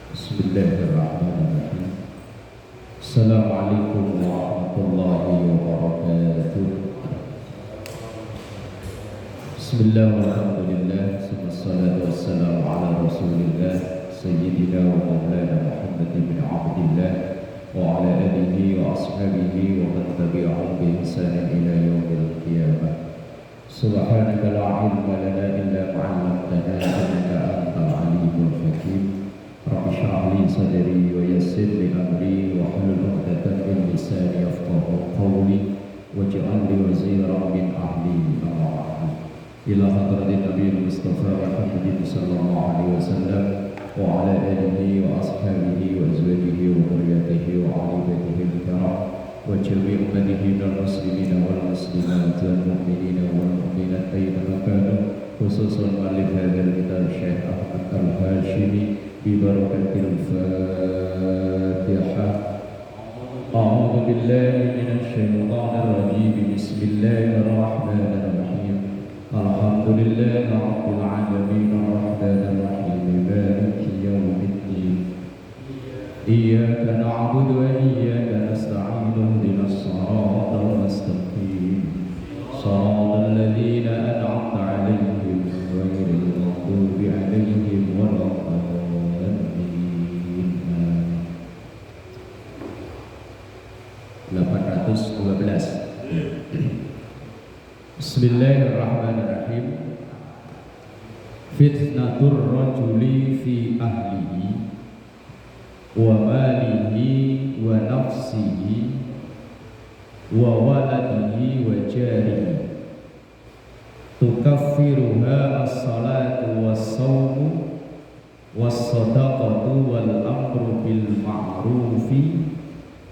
Bismillahirrahmanirrahim. Assalamualaikum warahmatullahi wabarakatuh. Bismillah walhamdulillah, wassalatu wassalamu ala rasulillah Sayyidina wa maulana Muhammad bin Abdillah wa ala alihi wa ashabihi wa man tabi'ahum bi ihsanin ila yaumil qiyamah. Subhanaka la ilma lana illa ma 'allamtana innaka antal alimul hakim. Rabbi shrah li sadri wa yassir li amri wa hlul 'uqdatam min lisani yafqahu qawli waj'al li waziran min ahli. Amma ba'du. Ila hadratin Nabi Mustafa Muhammad sallallahu alaihi wasallam wa ala alihi wa ashabihi wa azwajihi wa dhurriyyatihi wa ali baitihi al-kiram wa jami'i ummatihi minal muslimina wal muslimat wal mu'minina wal mu'minat ayyuhal kanu khususan mu'allif hadzal kitab Syekh Ahmad Al-Hashimi ببركة الفاتحة. أعوذ بالله من الشيطان الرجيم. بسم الله الرحمن الرحيم. الحمد لله رب العالمين الرحمن الرحيم مالك يوم الدين إياك نعبد وإياك نستعين اهدنا الصراط المستقيم صراط الذين أنعمت عليهم غير المغضوب عليهم ولا الضالين. Bismillahirrahmanirrahim. Fitnatur rajuli fi ahlihi wa malihi wa nafsihi wa waladihi wa jarihi tukaffiruha as-salatu was-sawmu was-sadaqatu wal amru bil ma'rufi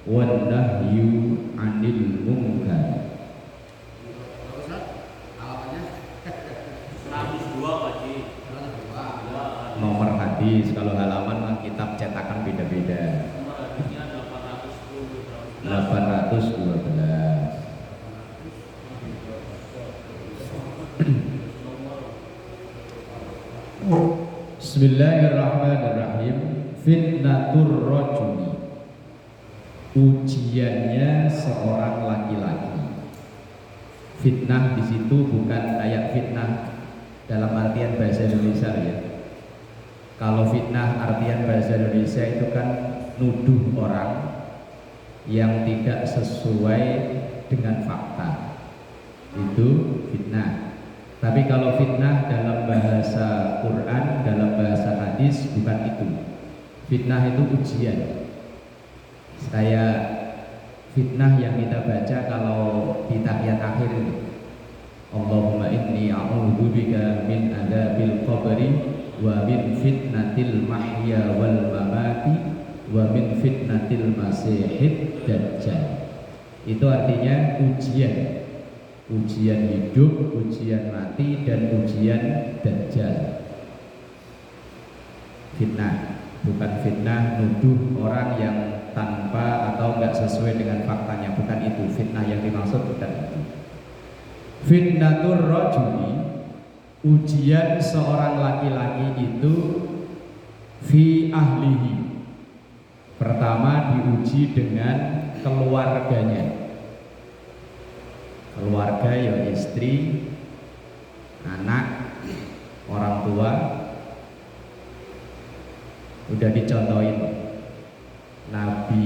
wan nahyu 'anil munkar. Nomor hadis kalau halaman kitab cetakan beda-beda. 812. Bismillahirrahmanirrahim. Fitnatur rajuli, ujiannya seorang laki-laki. Fitnah di situ bukan kayak fitnah dalam artian bahasa Indonesia ya. Kalau fitnah artian bahasa Indonesia itu kan nuduh orang yang tidak sesuai dengan fakta, itu fitnah. Tapi kalau fitnah dalam bahasa Quran, dalam bahasa hadis bukan itu. Fitnah itu ujian. Kayak fitnah yang kita baca kalau di tahiyat akhir itu, Allahumma inni a'udzubika min adzabil qabri wa min fitnatil mahya wal mamati wa min fitnatil masihid dajjal. Itu artinya ujian. Ujian hidup, ujian mati, dan ujian dajjal. Fitnah, bukan fitnah nuduh orang yang tanpa atau enggak sesuai dengan faktanya, bukan itu. Fitnah yang dimaksud bukan itu. Fitnatur rajuli, ujian seorang laki-laki itu fi ahlihi. Pertama diuji dengan keluarganya. Keluarga ya istri, anak, orang tua. Udah dicontohin. Nabi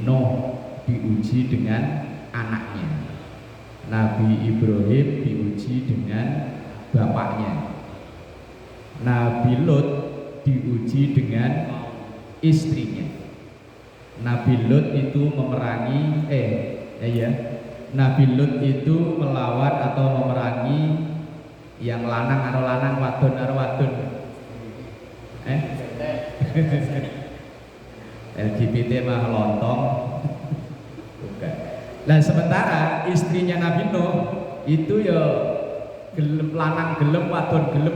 Nuh diuji dengan anaknya. Nabi Ibrahim diuji dengan bapaknya. Nabi Lut diuji dengan istrinya. Nabi Lut itu memerangi Nabi Lut itu melawan atau memerangi yang lanang karo lanang, wadon karo wadon. LGBT mah lontong. Bukan. Nah sementara istrinya Nabi Nuh itu ya gelem lanang gelem wadon gelem.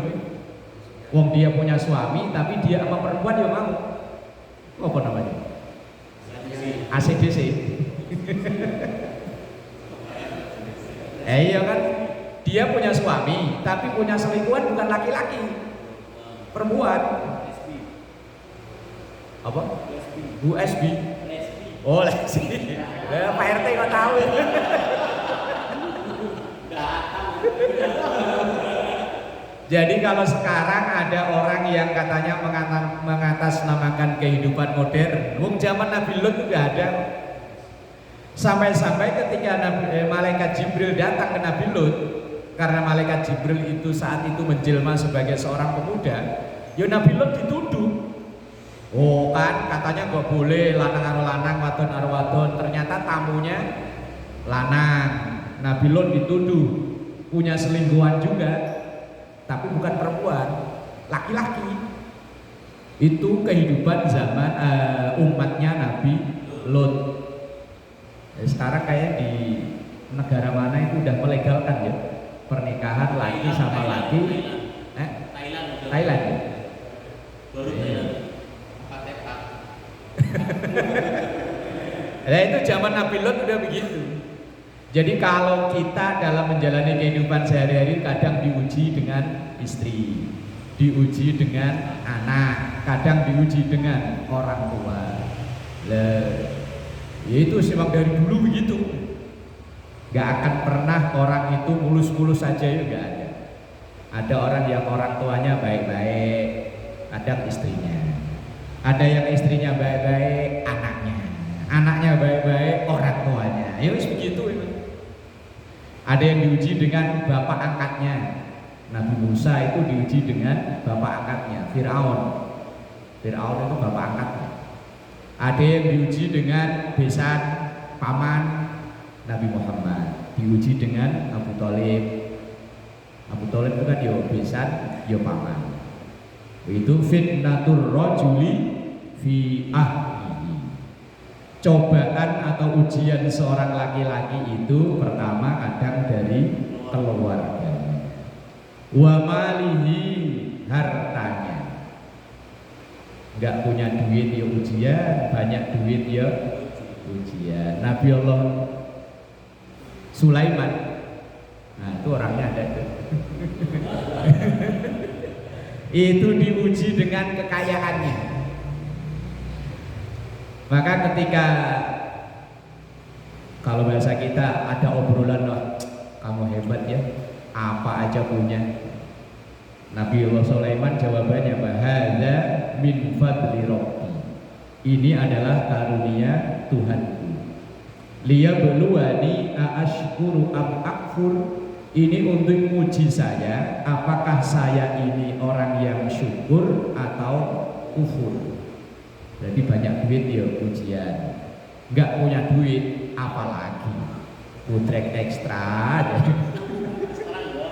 Wong dia punya suami tapi dia sama perempuan ya mau. Apa namanya? ACDC. Iya kan? Dia punya suami tapi punya selingkuhan bukan laki-laki, perempuan. Apa? USB. Oh, lesbi. Pak RT kok tahu ya? Jadi kalau sekarang ada orang yang katanya mengatasnamakan kehidupan modern, zaman Nabi Lut itu nggak ada. Sampai-sampai ketika malaikat Jibril datang ke Nabi Lut, karena malaikat Jibril itu saat itu menjelma sebagai seorang pemuda, ya Nabi Lut dituduh. Oh kan, katanya nggak boleh lanang karo lanang, wadon karo wadon. Ternyata tamunya lanang. Nabi Lut dituduh punya selingkuhan juga, tapi bukan perempuan, laki-laki. Itu kehidupan zaman umatnya Nabi Lut. Sekarang kayak di negara mana itu udah melegalkan ya pernikahan laki sama laki. Thailand ya? Nah itu zaman Nabi Lut udah begitu. Jadi kalau kita dalam menjalani kehidupan sehari-hari kadang diuji dengan istri, diuji dengan anak, kadang diuji dengan orang tua. Ya itu memang dari dulu begitu. Gak akan pernah orang itu mulus-mulus saja, ya gak ada. Ada orang yang orang tuanya baik-baik, kadang istrinya. Ada yang istrinya baik-baik, anaknya. Anaknya baik-baik, orang tuanya. Ya wis begitu memang. Ada yang diuji dengan bapak angkatnya. Nabi Musa itu diuji dengan bapak angkatnya, Fir'aun. Fir'aun itu bapak angkatnya. Ada yang diuji dengan besan paman Nabi Muhammad, diuji dengan Abu Thalib. Abu Thalib itu kan yo besan, yo paman. Itu fitnatur rajuli fi ahlihi. Cobaan atau ujian seorang laki-laki itu pertama kadang dari keluarga. Wa malihi, hartanya. Enggak punya duit ya ujian, banyak duit ya ujian. Nabi Allah Sulaiman, nah itu orangnya ada tuh. Itu diuji dengan kekayaannya. Maka ketika kalau bahasa kita ada obrolan, wah kamu hebat ya, apa aja punya. Nabi Allah Sulaiman jawabannya bahada min fadli rabbi. Ini adalah karunia Tuhanku. Liyabluwani aashkuru am akfur. Ini untuk uji saya, apakah saya ini orang yang syukur atau kufur. Jadi banyak duit ya ujian, nggak punya duit apalagi putrek ekstra.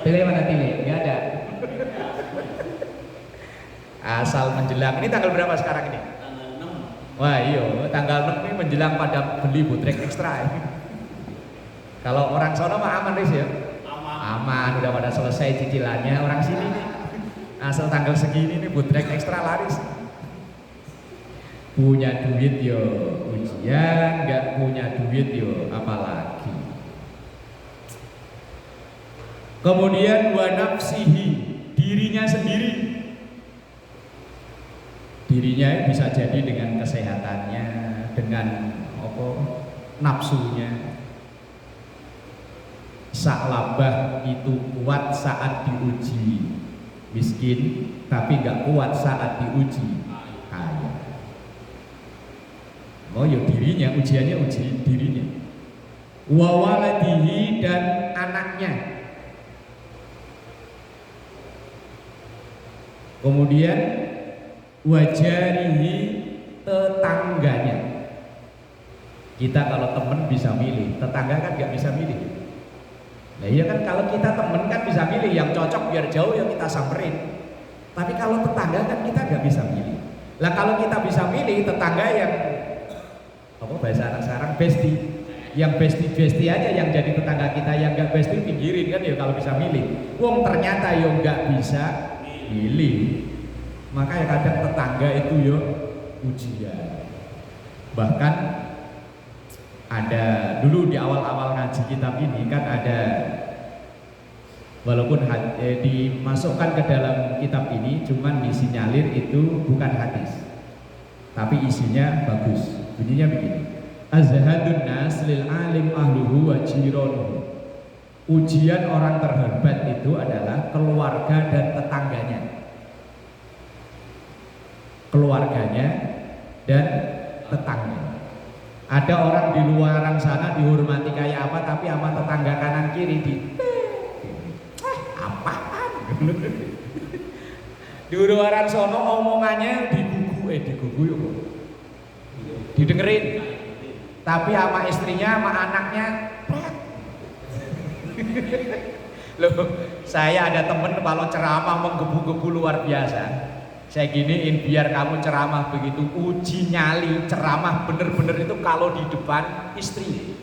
Pilih mana pilih? Nggak ada. Asal menjelang, ini tanggal berapa sekarang ini? Tanggal 6. Wah iya, tanggal 6 ini menjelang pada beli putrek ekstra. Kalau orang sono mah aman Riz ya? Aman, udah pada selesai cicilannya. Orang sini nih, asal tanggal segini nih putrek ekstra laris. Punya duit yo ujian, nggak punya duit yo apalagi. Kemudian wa nafsihi, dirinya sendiri. Dirinya bisa jadi dengan kesehatannya, dengan nafsunya. Sa'labah itu kuat saat diuji miskin, tapi nggak kuat saat diuji kaya. Oh ya dirinya, ujiannya uji dirinya. Wa waladihi, dan anaknya. Kemudian wajarihi, tetangganya. Kita kalau temen bisa milih, tetangga kan nggak bisa milih. Nah iya kan, kalau kita temen kan bisa milih yang cocok biar jauh ya kita samperin. Tapi kalau tetangga kan kita nggak bisa milih. Lah kalau kita bisa milih tetangga yang bahasa anak sekarang bestie, yang bestie aja yang jadi tetangga kita, yang nggak bestie pinggirin kan ya kalau bisa milih. Wong ternyata yo nggak bisa milih. Maka ya kadang tetangga itu yo ujian. Bahkan ada dulu di awal-awal ngaji kitab ini kan ada, walaupun dimasukkan ke dalam kitab ini cuman disinyalir itu bukan hadis, tapi isinya bagus. Bunyinya begini: azhadun nas lil alim ahluhu wa jironuhu. Ujian orang terhebat itu adalah keluarga dan tetangganya. Keluarganya dan tetangganya. Ada orang di luaran sana dihormati kayak apa, tapi sama tetangga kanan kiri apaan? Di luaran sono omongannya digugu yuk, didengerin. Tapi sama istrinya, sama anaknya, loh, saya ada temen kalau ceramah menggebu-gebu luar biasa. Saya giniin biar kamu ceramah begitu uji nyali, ceramah bener-bener itu kalau di depan istri.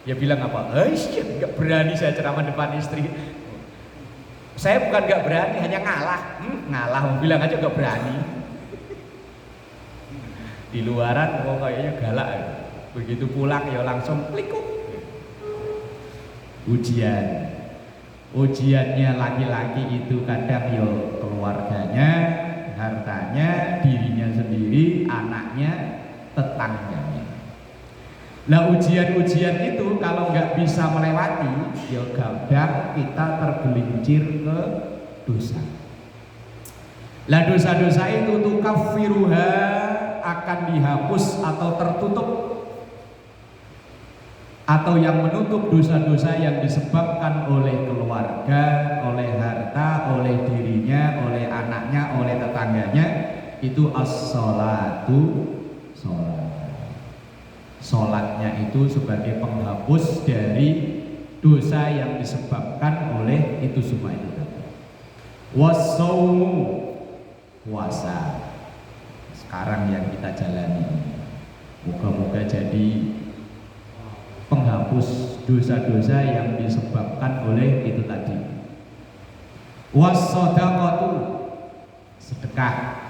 Dia bilang apa? Nggak berani saya ceramah depan istri. Saya bukan nggak berani, hanya ngalah. Ngalah, bilang aja nggak berani. Di luaran, kayaknya galak. Begitu pulang ya langsung klikuk. Ujiannya laki-laki itu kadang ya keluarganya, hartanya, dirinya sendiri, anaknya, tetangganya. Nah ujian-ujian itu kalau nggak bisa melewati, ya kadang kita tergelincir ke dosa. Lah dosa-dosa itu tukaffiruha akan dihapus atau tertutup, atau yang menutup dosa-dosa yang disebabkan oleh keluarga, oleh harta, oleh dirinya, oleh anaknya, oleh tetangganya, itu as-sholatu, sholat. Sholatnya itu sebagai penghapus dari dosa yang disebabkan oleh itu semua itu. Was-shaumu, puasa. Sekarang yang kita jalani, moga-moga jadi penghapus dosa-dosa yang disebabkan oleh itu tadi. Was-shadaqatu, sedekah.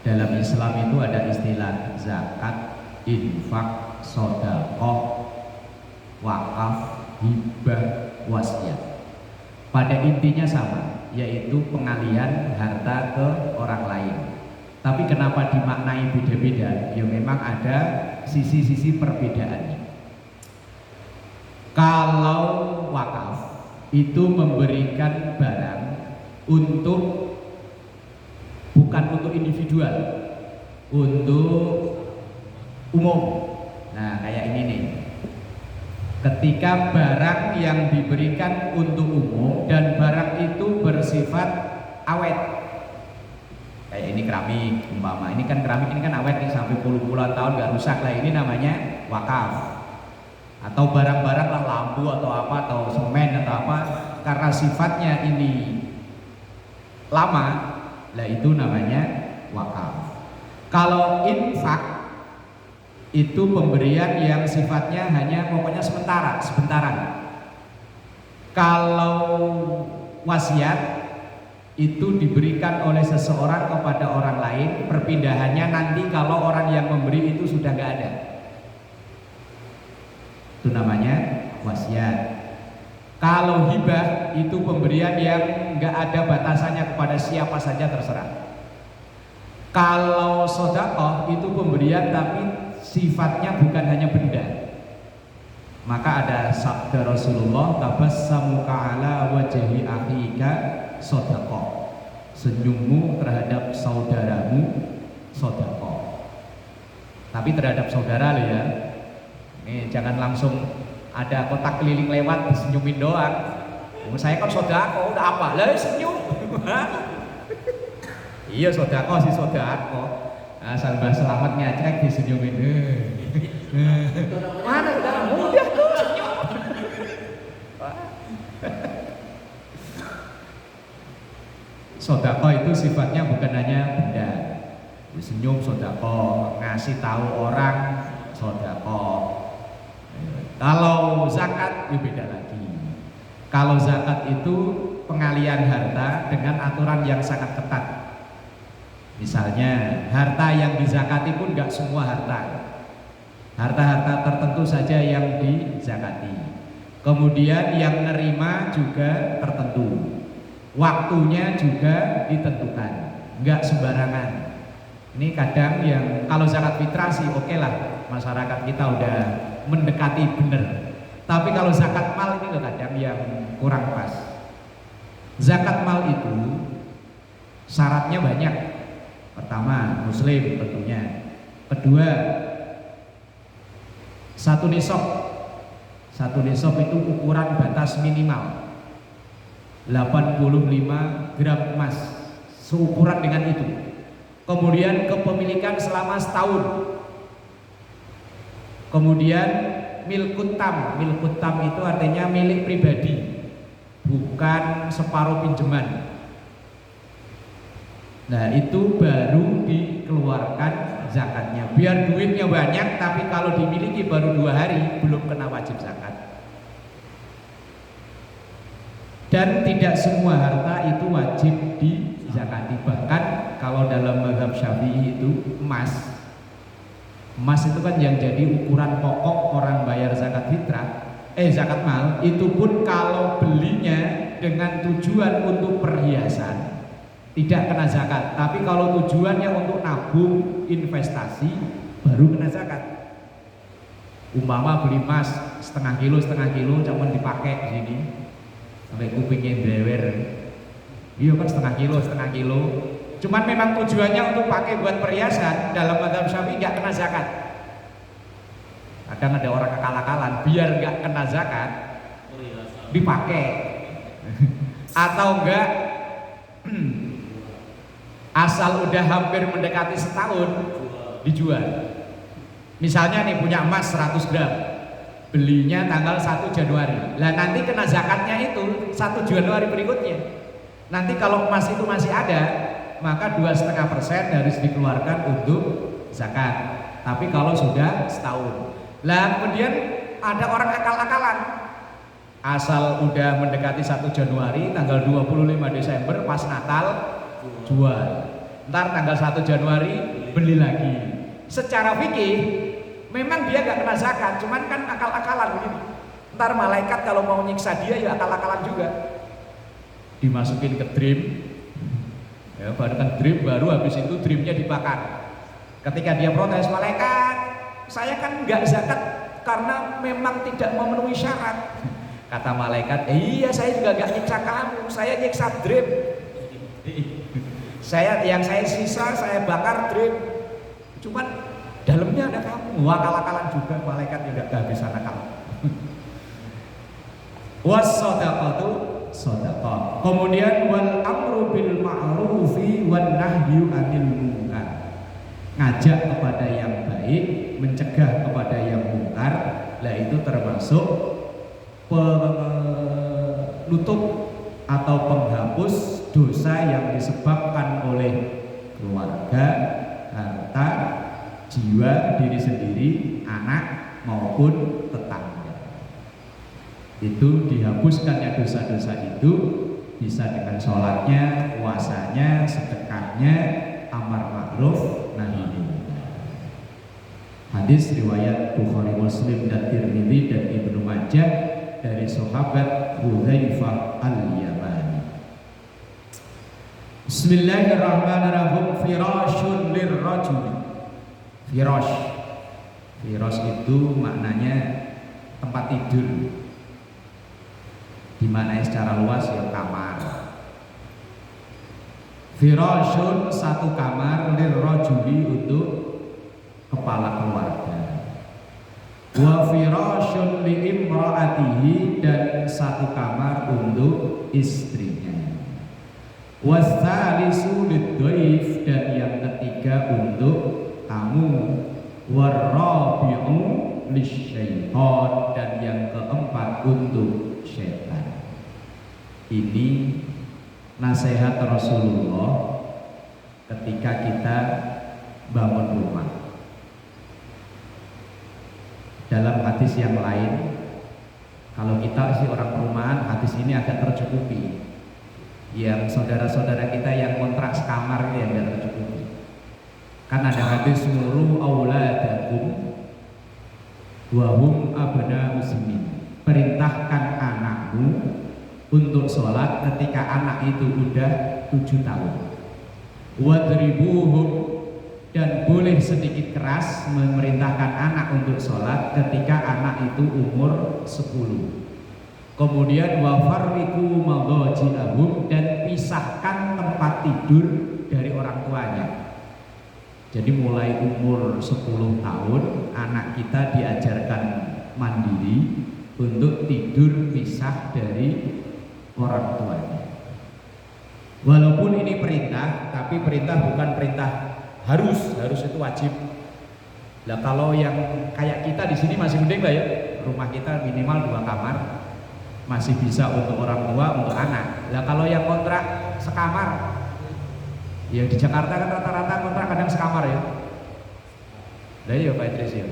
Dalam Islam itu ada istilah zakat, infak, sedekah, wakaf, hibah, wasiat. Pada intinya sama, yaitu pengalihan harta ke orang lain. Tapi kenapa dimaknai beda-beda? Ya memang ada sisi-sisi perbedaannya. Kalau wakaf itu memberikan barang untuk, bukan untuk individual, untuk umum. Nah kayak ini nih, ketika barang yang diberikan untuk umum dan barang itu bersifat awet, kayak ini keramik umpama, ini kan keramik, ini kan awet nih sampai puluh-puluhan tahun gak rusak lah, ini namanya wakaf. Atau barang-barang lah, lampu atau apa, atau semen atau apa, karena sifatnya ini lama, lah itu namanya wakaf. Kalau infak itu pemberian yang sifatnya hanya pokoknya sebentaran. Kalau wasiat itu diberikan oleh seseorang kepada orang lain, perpindahannya nanti kalau orang yang memberi itu sudah nggak ada. Itu namanya wasiat. Kalau hibah itu pemberian yang nggak ada batasannya, kepada siapa saja terserah. Kalau sedekah itu pemberian tapi sifatnya bukan hanya benda. Maka ada sabda Rasulullah, tabassamuka ala wajhi akhika sedekah. Senyummu terhadap saudaramu sedekah. Tapi terhadap saudara loh ya. Nih jangan langsung ada kotak keliling lewat disenyumin doang. Saya kan sedekah, udah apa? Lah senyum. Iya sedekah sih sedekah. Asal Mbah Selamat ngecek disenyumin. Mana udah mudah tuh senyum. Sedekah itu sifatnya bukan hanya benda. Senyum sedekah, ngasih tahu orang sedekah. Kalau zakat itu beda lagi. Kalau zakat itu pengalian harta dengan aturan yang sangat ketat. Misalnya harta yang dizakati pun gak semua harta. Harta-harta tertentu saja yang dizakati. Kemudian yang nerima juga tertentu. Waktunya juga ditentukan. nggak sembarangan. Ini kadang yang kalau zakat fitrah sih oke lah, masyarakat kita udah mendekati bener. Tapi kalau zakat mal ini loh kadang yang kurang pas. Zakat mal itu syaratnya banyak. Pertama, muslim tentunya. Kedua, satu nisab. Satu nisab itu ukuran batas minimal 85 gram emas, seukuran dengan itu. Kemudian kepemilikan selama setahun. Kemudian milkut tam itu artinya milik pribadi, bukan separuh pinjaman. Nah itu baru dikeluarkan zakatnya. Biar duitnya banyak, tapi kalau dimiliki baru 2 hari belum kena wajib zakat. Dan tidak semua harta itu wajib dizakati. Bahkan kalau dalam mazhab Syafi'i itu emas itu kan yang jadi ukuran pokok orang bayar zakat fitrah, zakat mal. Itu pun kalau belinya dengan tujuan untuk perhiasan tidak kena zakat. Tapi kalau tujuannya untuk nabung, investasi, baru kena zakat. Umpama beli emas setengah kilo cuman dipakai di sini sampai kupingnya drewer. Iya kan setengah kilo. Cuman memang tujuannya untuk pakai buat perhiasan, dalam mazhab Syafi'i nggak kena zakat. Kadang ada orang akal-akalan biar nggak kena zakat dipakai atau enggak asal udah hampir mendekati setahun dijual. Misalnya nih punya emas 100 gram, belinya tanggal 1 Januari. Lah nanti kena zakatnya itu 1 Januari berikutnya. Nanti kalau emas itu masih ada, maka 2,5% harus dikeluarkan untuk zakat. Tapi kalau sudah setahun. Lah kemudian ada orang akal-akalan, asal udah mendekati 1 Januari, tanggal 25 Desember pas Natal jual. Ntar tanggal 1 Januari beli lagi. Secara fikih memang dia gak kena zakat, cuman kan akal-akalan begini. Ntar malaikat kalau mau nyiksa dia ya akal-akalan juga. Dimasukin ke dream, ya baru kan dream, baru habis itu dreamnya dibakar. Ketika dia protes, malaikat, saya kan nggak zakat karena memang tidak memenuhi syarat. Kata malaikat, iya saya juga nggak nyiksa kamu, saya nyiksa dream. Yang saya sisa saya bakar dream. Cuman dalamnya ada kamu. Akal-akalan juga, malaikat juga kehabisan akal. Was-shadaqatu shadaqah. Kemudian wal amru bil ma'rufi wan nahyu 'anil munkar. Ngajak kepada yang baik, mencegah kepada yang mungkar. Lah itu termasuk penutup atau penghapus dosa yang disebabkan oleh keluarga, harta, jiwa diri sendiri, anak maupun tetangga. Itu dihapuskannya dosa-dosa itu bisa dengan sholatnya, puasanya, sedekahnya, amar ma'ruf nahi munkar. Hadis riwayat Bukhari, Muslim dan Tirmidzi dan Ibnu Majah dari sahabat Hudzaifah al-Yamani. Bismillahirrahmanirrahim. Firashun lirrajul. Firash itu maknanya tempat tidur, dimaknai secara luas ya kamar. Firashun satu kamar, lirrajuli untuk kepala keluarga. Wa firashun li imraatihi, dan satu kamar untuk istrinya. Watsalisu lidhaif, dan yang ketiga untuk tamu. Warrabi'u lisyaitan, dan yang keempat untuk syaitan. Ini nasihat Rasulullah ketika kita bangun rumah. Dalam hadis yang lain, kalau kita sih orang perumahan, hadis ini agak tercukupi. Yang saudara-saudara kita yang kontrak sekamar yang tidak tercukupi. Kan ada hadis muru auladakum wa hum abna'u sinin. Perintahkan anakmu untuk sholat ketika anak itu udah 7 tahun. wadribuhum, dan boleh sedikit keras memerintahkan anak untuk sholat ketika anak itu umur 10. Kemudian wafarriku madhaji'ahum, dan pisahkan tempat tidur dari orang tuanya. Jadi mulai umur 10 tahun anak kita diajarkan mandiri untuk tidur pisah dari orang tuanya. Walaupun ini perintah, tapi perintah bukan perintah harus itu wajib. Lah kalau yang kayak kita di sini masih mending lah ya, rumah kita minimal 2 kamar, masih bisa untuk orang tua, untuk anak. Lah kalau yang kontrak sekamar, ya di Jakarta kan rata-rata kontrak kadang sekamar ya. Lah iya Pak Idris ya.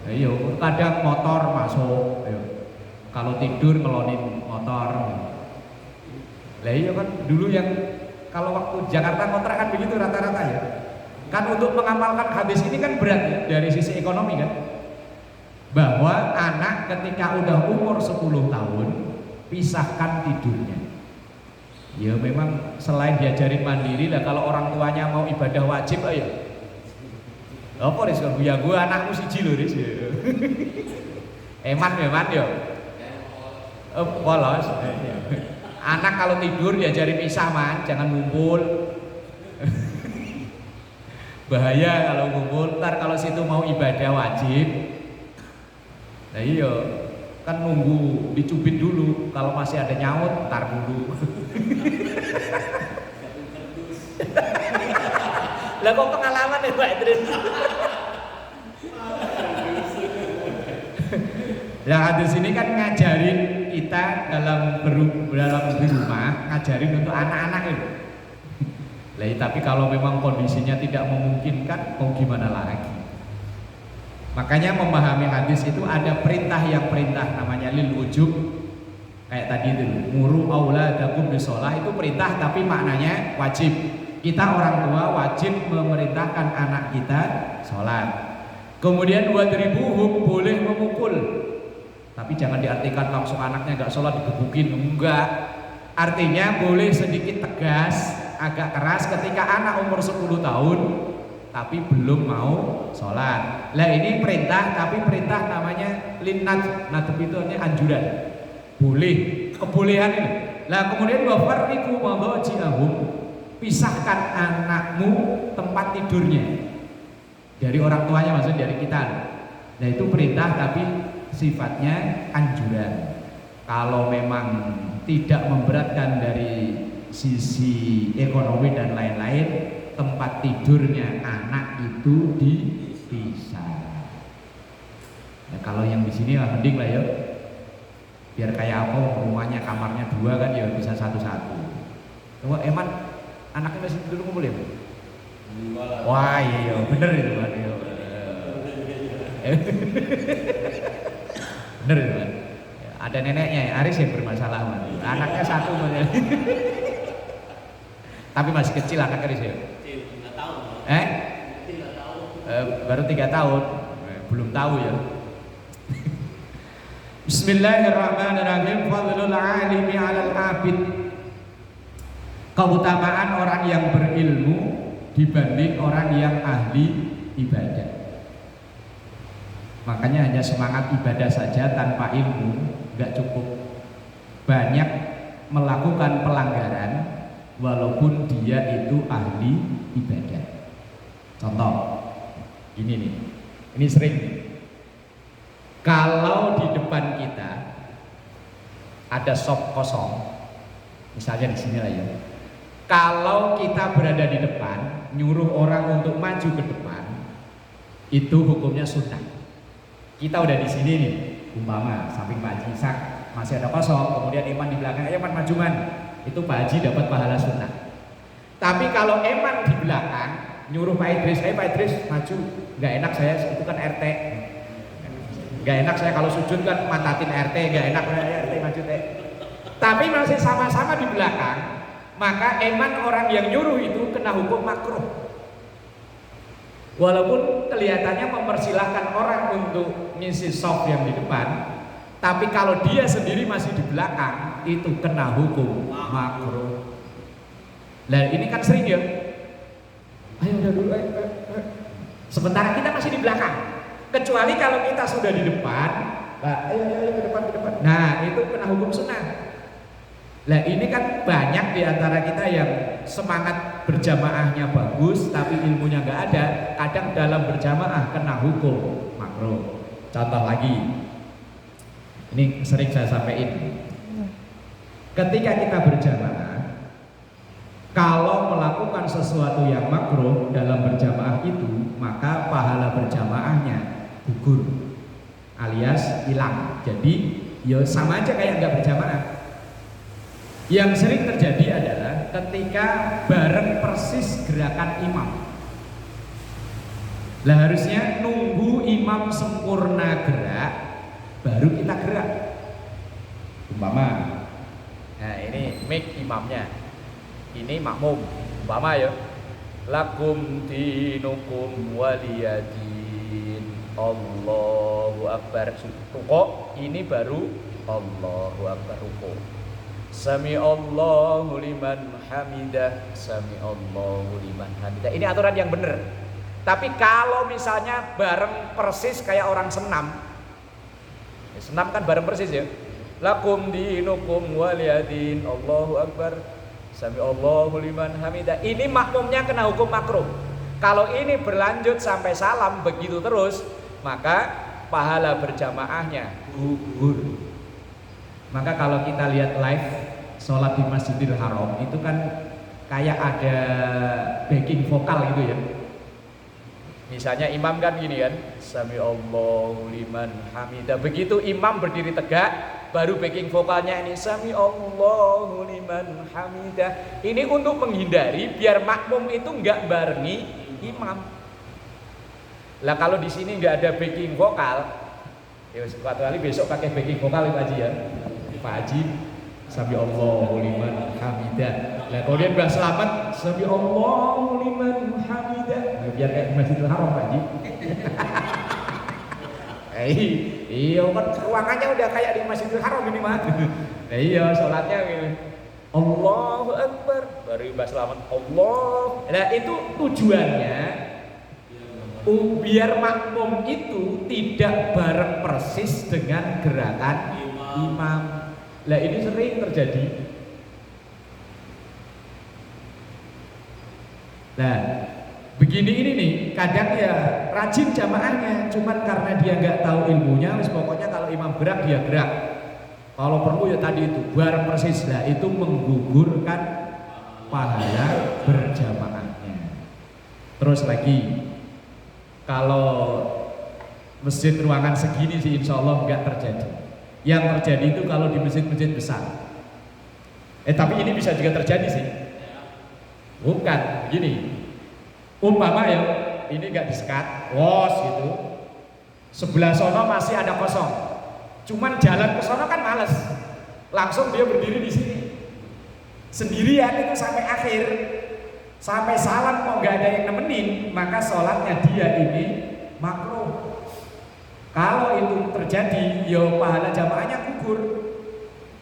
Lah iya kadang motor masuk ya. Kalau tidur ngelonin motor. Lah iya kan dulu yang kalau waktu Jakarta kontrak kan begitu rata-rata ya. Kan untuk mengamalkan hadis ini kan berat ya dari sisi ekonomi kan. Bahwa anak ketika udah umur 10 tahun pisahkan tidurnya. Ya memang selain diajarin mandiri lah, kalau orang tuanya mau ibadah wajib ayo. Apa Riz kan ya gua anakmu siji lho Riz. Eman yo. Polos. Anak kalau tidur diajarin pisah man, jangan ngumpul. Bahaya kalau ngumpul, ntar kalau situ mau ibadah wajib. Nah iya, kan nunggu dicubit dulu, kalau masih ada nyaut ntar dulu. Lah kok pengalaman ya Pak Idris? Nah hadis ini kan ngajarin kita dalam berumah, ngajarin untuk anak-anak itu. Lah tapi kalau memang kondisinya tidak memungkinkan, mau gimana lagi? Makanya memahami hadis itu ada perintah yang perintah namanya lil wujub. Kayak tadi itu, muru auladakum bisolah, itu perintah tapi maknanya wajib. Kita orang tua wajib memerintahkan anak kita sholat. Kemudian wadribuhum, boleh memukul. Tapi jangan diartikan langsung anaknya nggak sholat digebukin, enggak. Artinya boleh sedikit tegas, agak keras ketika anak umur 10 tahun tapi belum mau sholat. Lah ini perintah, tapi perintah namanya linnat, nadab itu artinya anjuran. Boleh, kebolehan ini. Lah kemudian wafarriku madhaji'ahum, pisahkan anakmu tempat tidurnya dari orang tuanya, maksudnya dari kita. Nah itu perintah tapi sifatnya anjuran. Kalau memang tidak memberatkan dari sisi ekonomi dan lain-lain, tempat tidurnya anak itu dipisah. Nah, kalau yang di sini lah mending lah ya, biar kayak apa rumahnya kamarnya 2 kan ya bisa satu-satu. Coba Eman anaknya masih tidur ngumpul ya? Wah iya bener itu Pak. Bener itu Pak. Ada neneknya, Aris yang bermasalah Man. Anaknya 1 tapi masih kecil anak Aris ya. Baru 3 tahun, belum tahu ya. Bismillahirrahmanirrahim. Fadlul alimi 'alal 'abid. Keutamaan orang yang berilmu dibanding orang yang ahli ibadah. Makanya hanya semangat ibadah saja tanpa ilmu nggak cukup. Banyak melakukan pelanggaran walaupun dia itu ahli ibadah. Contoh, ini nih, ini sering nih. Kalau di depan kita ada shop kosong, misalnya di sini lah ya. Kalau kita berada di depan, nyuruh orang untuk maju ke depan, itu hukumnya sunnah. Kita udah di sini nih, umpama samping Pak Haji masih ada kosong, kemudian Iman di belakang, ayo Man maju Man, itu Pak Haji dapat pahala sunnah. Tapi kalau Iman di belakang nyuruh Pak Idris, ayo Pak Idris maju, nggak enak saya, itu kan RT. Nggak enak saya kalau sujud kan mantatin RT, nggak enak RT maju teh. Tapi masih sama-sama di belakang, maka Iman orang yang nyuruh itu kena hukum makruh. Walaupun kelihatannya mempersilahkan orang untuk ngisi soft yang di depan, tapi kalau dia sendiri masih di belakang, itu kena hukum makruh. Nah ini kan sering ya, Ayo udah dulu, ayo. Sementara kita masih di belakang. Kecuali kalau kita sudah di depan, nah, ayo ke depan. Nah, itu kena hukum sunnah. Nah, ini kan banyak di antara kita yang semangat berjamaahnya bagus, tapi ilmunya nggak ada. Kadang dalam berjamaah kena hukum makruh. Contoh lagi, ini sering saya sampaikan. Ketika kita berjamaah, kalau melakukan sesuatu yang makruh dalam berjamaah itu, maka pahala berjamaahnya gugur alias hilang. Jadi ya sama aja kayak nggak berjamaah. Yang sering terjadi adalah ketika bareng persis gerakan imam. Lah harusnya nunggu imam sempurna gerak baru kita gerak. Umpama, nah ini mic imamnya, ini makmum. Umpama ya, lakum dinukum waliyadin, Allahu Akbar. Rukuk ini baru Allahu Akbar rukuk. Sami Allahu liman hamidah, sami Allahu liman hamidah. Ini aturan yang benar. Tapi kalau misalnya bareng persis kayak orang senam, senam kan bareng persis ya. Lakum dinukum waliyadin, Allahu Akbar, sami Allahu liman hamidah. Ini makmumnya kena hukum makruh. Kalau ini berlanjut sampai salam begitu terus, maka pahala berjamaahnya gugur. Maka kalau kita lihat live sholat di Masjidil Haram itu kan kayak ada backing vokal gitu ya. Misalnya imam kan gini kan, Sami Allahu liman hamidah. Begitu imam berdiri tegak, baru backing vokalnya ini Sami Allahu liman hamidah. Ini untuk menghindari biar makmum itu nggak barengi imam. Lah kalau di sini nggak ada backing vokal, ya suatu kali besok pakai backing vokal itu aja ya. Pak Haji, Sami Allahu liman hamidah. Lah kalau dia udah selamat, Sami Allahu liman hamidah. Nah, biar kayak Masjidil Haram Pak Haji. Iya kan ruangannya udah kayak di Masjidil Haram ini mah. Iya sholatnya gini. Allahu Akbar, baru mbak selamat Allah. Nah itu tujuannya biar makmum itu tidak bareng persis dengan gerakan imam. Lah ini sering terjadi. Nah, begini ini nih, kadang ya rajin jamaahnya, cuman karena dia nggak tahu ilmunya, pokoknya kalau imam gerak dia gerak. Kalau perlu ya tadi itu bareng persis. Lah itu menggugurkan pahala berjamaahnya. Terus lagi, kalau masjid ruangan segini sih insya Allah nggak terjadi. Yang terjadi itu kalau di masjid-masjid besar. Tapi ini bisa juga terjadi sih. Bukan, gini. Umpama ya, ini nggak disekat, wos gitu. Sebelah sono masih ada kosong. Cuman jalan ke sono kan males. Langsung dia berdiri di sini. Sendirian itu sampai akhir. Sampai salam kok nggak ada yang nemenin, maka sholatnya dia ini makruh. Kalau itu terjadi, yo pahala jamaahnya gugur.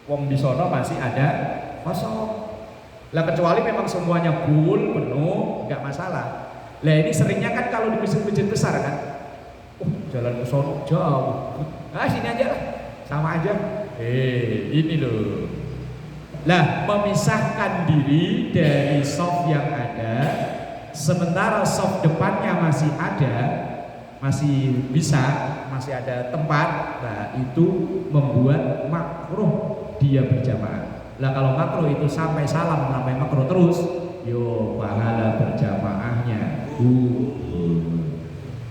Wong di sono masih ada kosong. Lah kecuali memang semuanya full, penuh, nggak masalah. Lah ini seringnya kan kalau di masjid-masjid besar kan, jalan ke sono jauh. Sini aja lah, sama aja. Ini loh. Lah memisahkan diri dari shaf yang ada, sementara shaf depannya masih ada, masih bisa, masih ada tempat. Nah itu membuat makruh dia berjamaah. Lah kalau makruh itu sampai salam sampai makruh terus, yo pahala berjamaahnya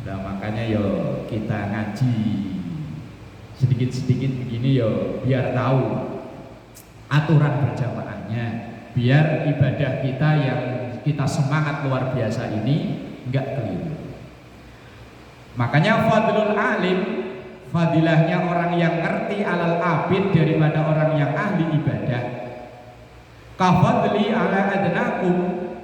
Nah makanya yo kita ngaji sedikit-sedikit begini yo biar tahu aturan berjamaahnya, biar ibadah kita yang kita semangat luar biasa ini enggak keliru. Makanya fadlul alim, fadilahnya orang yang ngerti alal abid daripada orang yang ahli ibadah. Kafadli ala adnakum,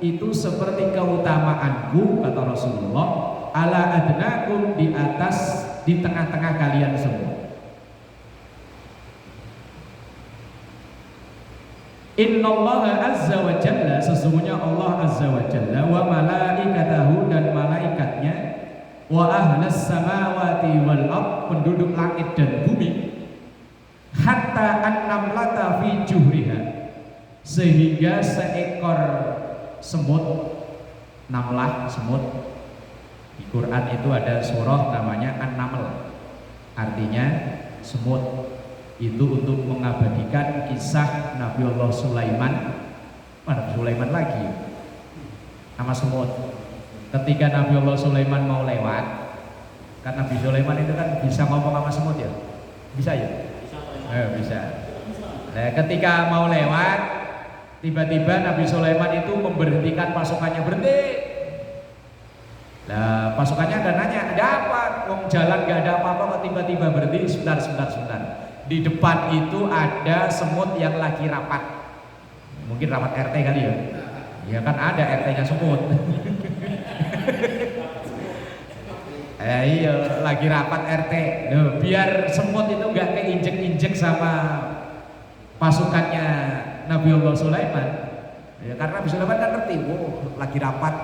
itu seperti keutamaanku kata Rasulullah, ala adnakum, di atas, di tengah-tengah kalian semua. Innallaha azza wa jalla, sesungguhnya Allah azza wa jalla, wa malaikatahu, dan malaikatnya, wa ahlas samawati wal ard, penduduk langit dan bumi, hatta an-namlata fi juhriha, sehingga seekor semut, namlah, semut, di Quran itu ada surah namanya An-Naml, artinya semut. Itu untuk mengabadikan kisah Nabi Allah Sulaiman. Nabi Sulaiman lagi nama semut. Ketika Nabi Allah Sulaiman mau lewat, kan Nabi Sulaiman itu kan bisa ngomong sama semut ya? Bisa ya? Bisa. Nah, ketika mau lewat, tiba-tiba Nabi Sulaiman itu memberhentikan pasukannya, berhenti. Nah, pasukannya ada nanya, ada apa? Wong jalan gak ada apa-apa kok tiba-tiba berhenti. Sebentar. Di depan itu ada semut yang lagi rapat. Mungkin rapat RT kali ya? Ya kan ada RT-nya semut. Iya, lagi rapat RT. Loh, biar semut itu nggak keinjek-injek sama pasukannya Nabi Allah Sulaiman. Ya karena Nabi Sulaiman kan ngerti, lagi rapat.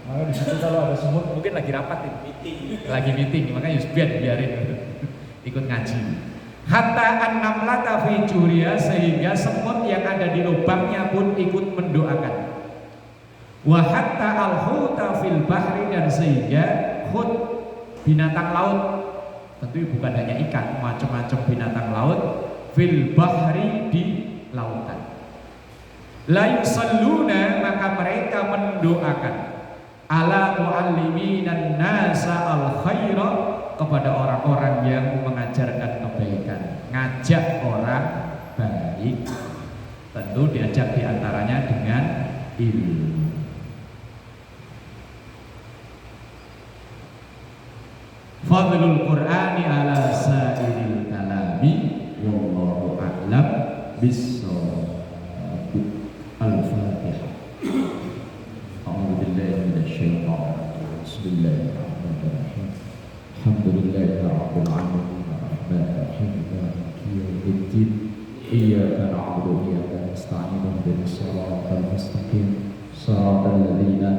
Maka di situ kalau ada semut mungkin lagi rapat meeting. Lagi meeting, makanya biarin ikut ngaji. Hatta an-namlata fi juriya, sehingga semut yang ada di lubangnya pun ikut mendoakan. Wa hatta al-huta fil bahri, dan sehingga hut, binatang laut, tentu bukan hanya ikan, macam-macam binatang laut, fil bahri, di lautan. La yusalluna, maka mereka mendoakan, ala mualliminan nasa al khaira, kepada orang-orang yang mengajarkan kebaikan, ngajak orang baik, tentu diajak diantaranya dengan ilmu. Fadlul Qur'ani ala sa'iril kalami, wallahu a'lam bis-shawab. Al-Fatihah. A'udzu billahi minasy syaithanir rajim. Bismillahirrahmanirrahim. Alhamdulillahi rabbil alamin, arrahmanir rahim, maliki yaumiddin, iyyaka na'budu wa iyyaka nasta'in, ihdinas siratal mustaqim, siratal ladzina